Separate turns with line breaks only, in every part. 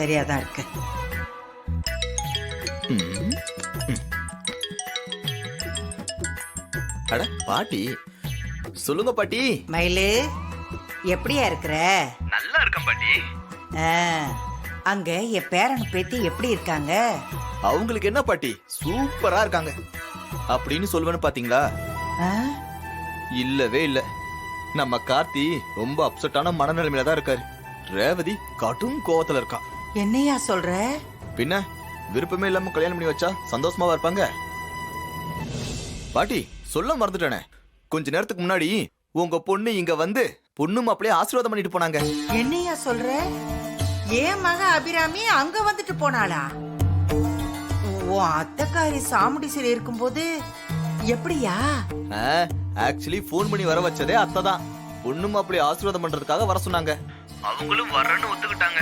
சரியாதான் இருக்கு.
அட பாட்டி, சொல்லுங்க பாட்டி.
மயிலு, எப்படியா இருக்கிற?
நல்லா இருக்கேன் பாட்டி.
ஆ, அங்க என் பேரன் பேத்தி எப்படி இருக்காங்க?
அவங்களுக்கு என்ன பாட்டி, சூப்பரா இருக்காங்க. அப்படின்னு சொல்லுவேன்னு பாத்தீங்களா?
ஆ?
இல்லவே இல்ல. நம்ம கார்த்தி ரொம்ப அப்செட்டான மனநிலைமையில தான் இருக்காரு. ரேவதி கடும் கோவத்துல இருக்கா.
என்னையா சொல்ற?
பின்ன விருப்பமே இல்லாம கல்யாணம் பண்ணி வச்சா சந்தோஷமாவா இருப்பாங்க? பாட்டி, சொல்ல மறந்துட்டேனே, கொஞ்ச நேரத்துக்கு முன்னாடி உங்க பொண்ணு இங்க வந்து பொண்ணு மாப்பிளைய ஆசீர்வாதம் பண்ணிட்டு போனாங்க.
என்னையா சொல்ற? ஏன் மக அபிராமி அங்க வந்துட்டு போனாளா? உன் அத்தைக்காரி சாமுண்டீஸ்வரி இருக்கும்போது எப்படியா?
ஆக்சுவலி போன் பண்ணி வர வச்சதே அத்தை தான். பொண்ணு மாப்பிளைய ஆசீர்வாதம் பண்றதுக்காக வர சொன்னாங்க. அவங்களும் வர்றன்னு ஒத்துக்கிட்டாங்க.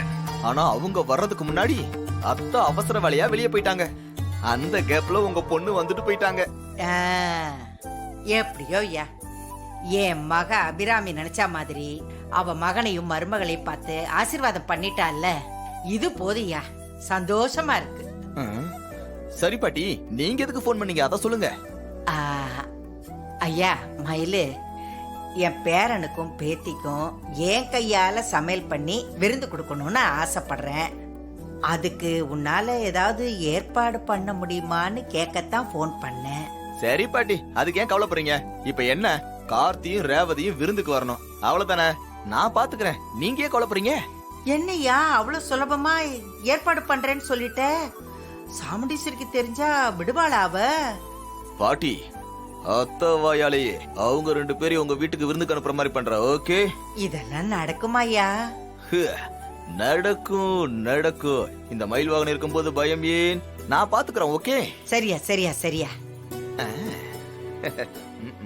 ஆனா அவங்க வர்றதுக்கு முன்னாடி அத்தை அவசர வேலையா வெளியே போயிட்டாங்க. அந்த கேப்ல உங்க பொண்ணு வந்துட்டு போயிட்டாங்க.
ஆ, எப்படியோ ஐயா, என் மக அபிராமி நினைச்ச மாதிரி அவ மகனையும் மருமகளையும் பார்த்து ஆசீர்வாதம் பண்ணிட்டால, இது போதியா, சந்தோஷமா இருக்கு.
சரி பாட்டி, நீங்க எதுக்கு போன் பண்ணீங்க அத சொல்லுங்க.
ஆ, ஐயா மயிலு, என் பேரனுக்கும் பேத்திக்கும் என் கையால சமையல் பண்ணி விருந்து கொடுக்கணும்னு ஆசைப்படுறேன். அதுக்கு உன்னால ஏதாவது ஏற்பாடு பண்ண முடியுமான்னு கேட்கத்தான் போன் பண்ணேன்.
சரி பாட்டி, அதுக்கு ஏன் கவலைப்படுறீங்க? இப்ப என்ன, கார்த்தியும் ரேவதியும் விருந்துக்கு வரணும், அவ்வளவுதானே. நான் பாத்துக்கிறேன், நீங்க ஏன் கவலைப்படுறீங்க?
என்னையா அவ்வளவு சுலபமா ஏற்பாடு பண்றேன்னு சொல்லிட்ட? சாமுண்டீஸ்வரிக்கு தெரிஞ்சா விடுவாளா அவ?
பாட்டி, அத்த வாயாலேயே அவங்க 2 பேரையும் உங்க வீட்டுக்கு விருந்துக்கு அனுப்புற மாதிரி பண்ற. ஓகே,
இதெல்லாம் நடக்குமாயா?
நடக்கும் நடக்கும். இந்த மயில் வாகனம் இருக்கும்போது பயம் ஏன்? நான் பாத்துக்கிறேன். ஓகே,
சரியா சரியா சரியா.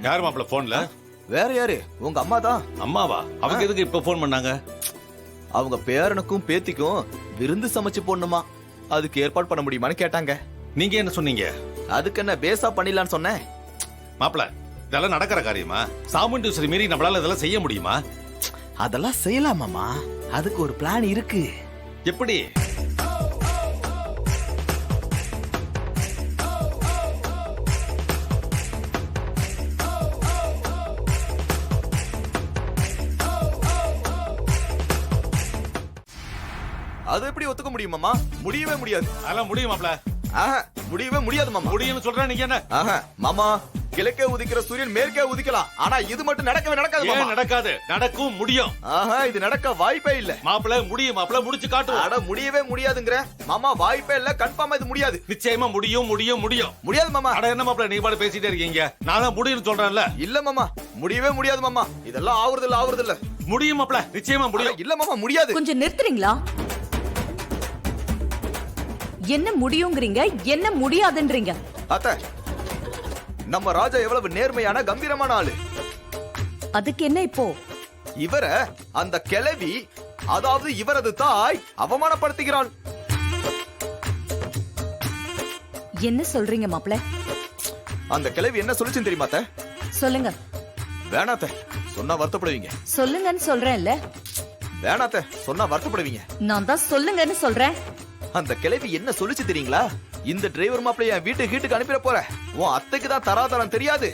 யார் மாப்பிள்ள போன்ல?
வேற யாரு, உங்க அம்மா தான்.
அம்மாவா? அவங்க எதுக்கு இப்ப போன் பண்ணாங்க?
அவங்க பேரனுக்கும் பேத்திக்கும் விருந்து சமைச்சு போடணுமா, அதுக்கு ஏற்பாடு பண்ண முடியுமான்னு கேட்டாங்க.
நீங்க என்ன சொன்னீங்க?
அதுக்கு என்ன, பேசா பண்ணிடலான்னு சொன்னேன்.
மாப்பிள்ள, இதெல்லாம் நடக்கிற காரியமா? சாமுண்டீஸ்வரி மீறி நம்மளால இதெல்லாம் செய்ய முடியுமா?
அதெல்லாம் செய்யலாமாமா, அதுக்கு ஒரு பிளான் இருக்கு.
எப்படி?
அது எப்படி ஒத்துக்க முடியுமாமா? முடியவே முடியாது.
அதெல்லாம் முடியும் மாப்பிள்ள.
ஆஹா, முடியவே முடியாது மாமா.
முடியும்னு சொல்றேன், நீங்க என்ன?
ஆஹா மாமா, கிழக்கே உதிக்கிற சூரியன் மேற்கே உதிக்கலாம், ஆனா இது மட்டும் நடக்கவே நடக்காது மாமா.
ஏன் நடக்காது? நடக்கும், முடியும்.
ஆஹா, இது நடக்க வாய்ப்பே இல்ல.
மாப்பிள்ள முடியும், மாப்பிள்ள முடிச்சு காட்டுவோம்.
அட முடியவே முடியாதுங்கற மாமா, வாய்ப்பே இல்ல, கன்ஃபார்மா இது முடியாது.
நிச்சயமா முடியும், முடியும், முடியும்.
முடியாது மாமா.
அட என்ன மாப்பிள்ள, நீ பாட்டு பேசிட்டே இருக்கீங்க. நான் தான் முடியும்னு சொல்றேன்ல.
இல்ல மாமா, முடியவே முடியாது மாமா. இதெல்லாம் ஆவறது இல்ல.
முடியும் மாப்பிள்ள, நிச்சயமா முடியும்.
இல்ல மாமா, முடியாது.
கொஞ்சம் நிறுத்துறீங்களா? என்ன முடியுங்கிறீங்க, என்ன முடியாதுன்றீங்க?
அத்த, நம்ம ராஜா எவ்வளவு நேர்மையான கம்பீரமான ஆளு.
அதுக்கு என்ன இப்போ?
இவர அந்த கிழவி, அதாவது இவரது தாய் அவமானப்படுத்துகிறாள்.
என்ன சொல்றீங்க மாப்ள?
அந்த கிழவி என்ன சொல்லுச்சுன்னு தெரியுமா அத்த?
சொல்லுங்க.
வேணாத்த, சொன்னா வருத்தப்படுவீங்க.
சொல்லுங்கன்னு சொல்றேன்ல.
வேணாத்த, சொன்னா வருத்தப்படுவீங்க.
நான் தான் சொல்லுங்கன்னு சொல்றேன்.
அந்த கிழவி என்ன சொல்லுச்சு தெரியுங்களா? இந்த டிரைவர் மாப்பிளைய என் வீட்டுக்கு அனுப்பிட போற, உன் அத்தைக்கு தான் தராதரம் தெரியாது.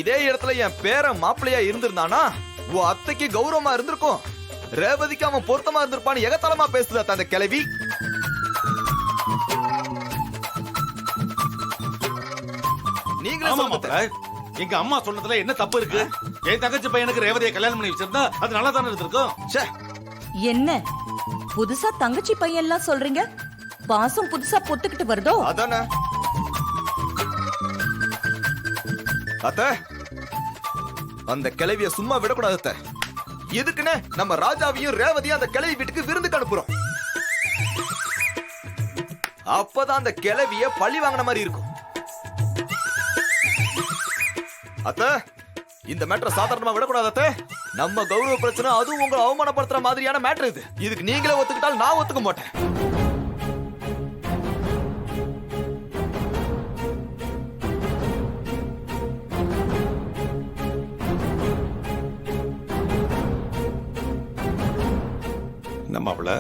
இதே இடத்துல என் பேரன் மாப்பிளையா இருந்திருந்தானா உன் அத்தைக்கு கௌரவமா இருந்திருக்கும், ரேவதிக்கு அவன் பொருத்தமா இருந்திருப்பான்னு எகத்தலமா பேசுதா அந்த கிழவி. நீங்களே சொல்லுங்க,
எங்க அம்மா சொன்னதுல என்ன தப்பு இருக்கு? என் தங்கச்சி பையனுக்கு ரேவதியை கல்யாணம் பண்ணி வச்சிருந்தா அது நல்லா தானே இருந்திருக்கும்.
என்ன புதுசா தங்கச்சி பையன் எல்லாம் சொல்றீங்க? பாசம் புதுசா பொத்துக்கிட்டு வருதோ?
அதானே அத்த, அந்த கிழவிய சும்மா விடக்கூடாது அத்த. எதுக்குன்னு நம்ம ராஜாவையும் ரேவதியும் அந்த கிழவி வீட்டுக்கு விருந்துக்கு அனுப்புறோம். அப்பதான் அந்த கிழவிய பழி வாங்கின மாதிரி இருக்கும். அத்த, இந்த மேட்டர் சாதாரணமா விடக்கூடாது அத்த. நம்ம கௌரவ பிரச்சனை, அதுவும் உங்களை அவமானப்படுத்துற மாதிரியான மேட்டர் இது. இதுக்கு நீங்களே ஒத்துக்கிட்டால் நான் ஒத்துக்க மாட்டேன்.
மாப்பிள்ள,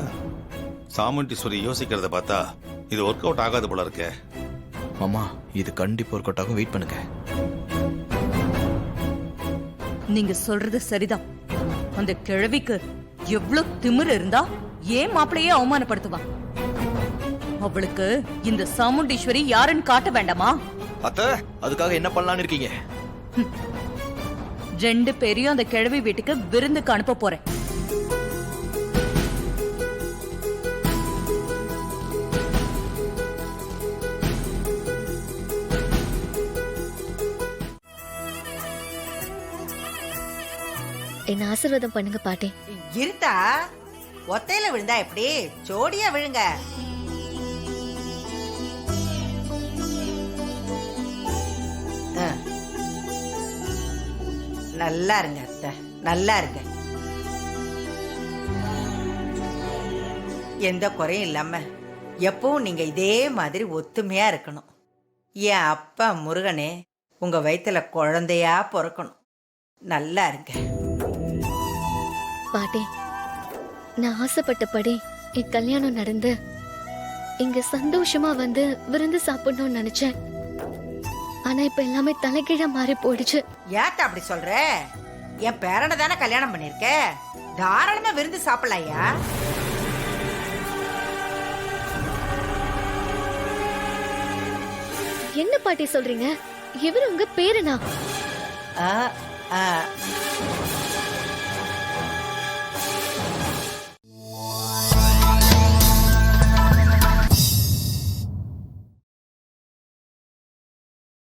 சாமுண்டீஸ்வரி யோசிக்கிறத பார்த்தா இது ஒர்க் அவுட் ஆகாது போல இருக்கே.
மாமா இது கண்டிப்பா ஒரு கொட்டாகும், வெயிட் பண்ணுங்க.
நீங்க சொல்றது சரிதான். அந்த கிழவிக்கு எவ்வளவு திமிரு இருந்தா ஏன் மாப்பிளையே அவமானப்படுத்துவா? அவளுக்கு இந்த சாமுண்டீஸ்வரி யாருன்னு காட்ட வேண்டாமா?
அத்தை, அதுக்காக என்ன பண்ணலாம்னு இருக்கீங்க?
2 பேரையும் அந்த கிழவி வீட்டுக்கு விருந்துக்கு அனுப்ப போறேன்.
என்ன ஆசீர்வாதம் பண்ணுங்க பாட்டி.
இருத்தா, ஒத்தையில விழுந்தா எப்படி? ஜோடியா விழுங்க. ஆ. நல்லா இருங்க அத்தை, நல்லா இருங்க. எந்த குறையும் இல்லாம எப்பவும் நீங்க இதே மாதிரி ஒத்துமையா இருக்கணும். என் அப்பா முருகனே உங்க வயித்துல குழந்தையா பிறக்கணும். நல்லா இருங்க.
பாட்டி, நான் ஆசைப்பட்டபடி என் கல்யாணம் நடந்து இங்க சந்தோஷமா வந்து விருந்து சாப்பிடணும்னு நினைச்சேன். ஆனா இப்ப எல்லாமே தலைகீழா மாறி போயிடுச்சு.
ஏத்த அப்படி சொல்ற? என் பேரனை தானே கல்யாணம் பண்ணிருக்க, தாராளமா விருந்து சாப்பிடலையா?
என்ன பாட்டி சொல்றீங்க? இவர் உங்க பேரனா?
ஆ, ஆ.